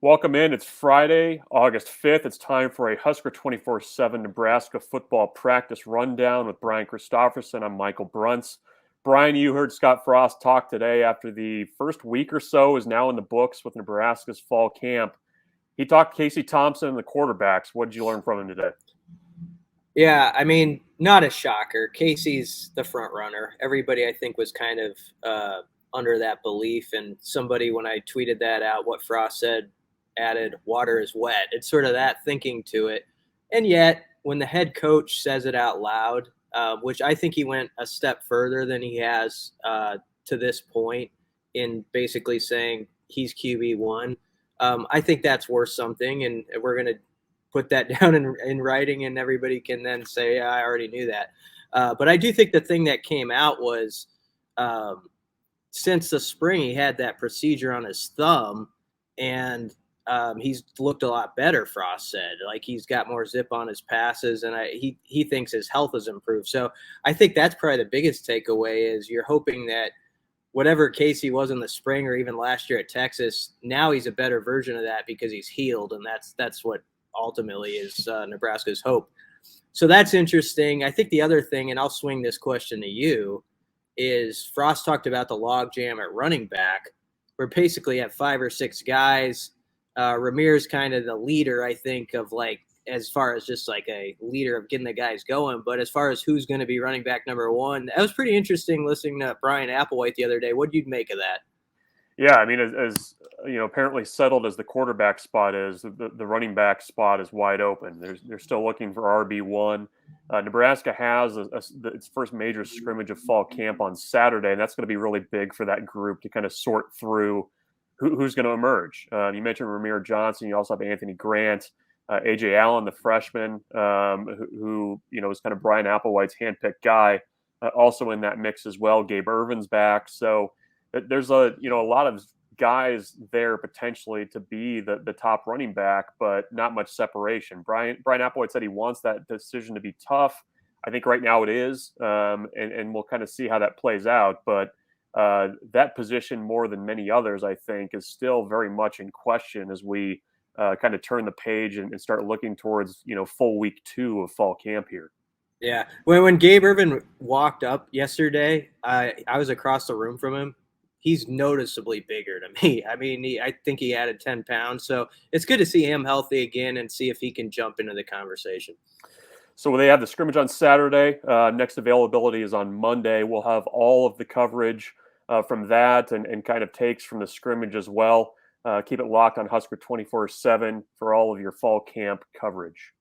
Welcome in. It's Friday, August 5th. It's time for a Husker 24/7 Nebraska football practice rundown with Brian Christopherson. I'm Michael Bruntz. Brian, you heard Scott Frost talk today after the first week or so is now in the books with Nebraska's fall camp. He talked Casey Thompson and the quarterbacks. What did you learn from him today? Yeah, I mean, not a shocker. Casey's the front runner. Everybody, I think, was kind of under that belief. And somebody, when I tweeted that out, what Frost said, added, "Water is wet." It's sort of that thinking to it. And yet, when the head coach says it out loud, which I think he went a step further than he has to this point in basically saying he's QB1, I think that's worth something. And we're going to put that down in writing, and everybody can then say, yeah, I already knew that. But I do think the thing that came out was since the spring, he had that procedure on his thumb, and he's looked a lot better, Frost said. Like, he's got more zip on his passes, and he thinks his health has improved. So I think that's probably the biggest takeaway is you're hoping that whatever Casey was in the spring or even last year at Texas, now he's a better version of that because he's healed, and that's what ultimately is Nebraska's hope. So that's interesting. I think the other thing, and I'll swing this question to you, is Frost talked about the logjam at running back. We're basically at 5 or 6 guys. Ramirez kind of the leader, I think, of like as far as just like a leader of getting the guys going. But as far as who's going to be running back number one, that was pretty interesting listening to Brian Applewhite the other day. What did you make of that? Yeah, I mean, as you know, apparently settled as the quarterback spot is, the running back spot is wide open. They're still looking for RB1. Nebraska has its first major scrimmage of fall camp on Saturday, and that's going to be really big for that group to kind of sort through who's going to emerge. You mentioned Ramir Johnson. You also have Anthony Grant, AJ Allen, the freshman, who is kind of Brian Applewhite's handpicked guy, also in that mix as well. Gabe Irvin's back, so there's a lot of guys there potentially to be the top running back, but not much separation. Brian Applewhite said he wants that decision to be tough. I think right now it is, and we'll kind of see how that plays out. But that position, more than many others, I think, is still very much in question as we kind of turn the page and start looking towards full week 2 of fall camp here. Yeah. When Gabe Irvin walked up yesterday, I was across the room from him. He's noticeably bigger to me. I mean, I think he added 10 pounds. So it's good to see him healthy again and see if he can jump into the conversation. So they have the scrimmage on Saturday. Next availability is on Monday. We'll have all of the coverage from that and kind of takes from the scrimmage as well. Keep it locked on Husker 24/7 for all of your fall camp coverage.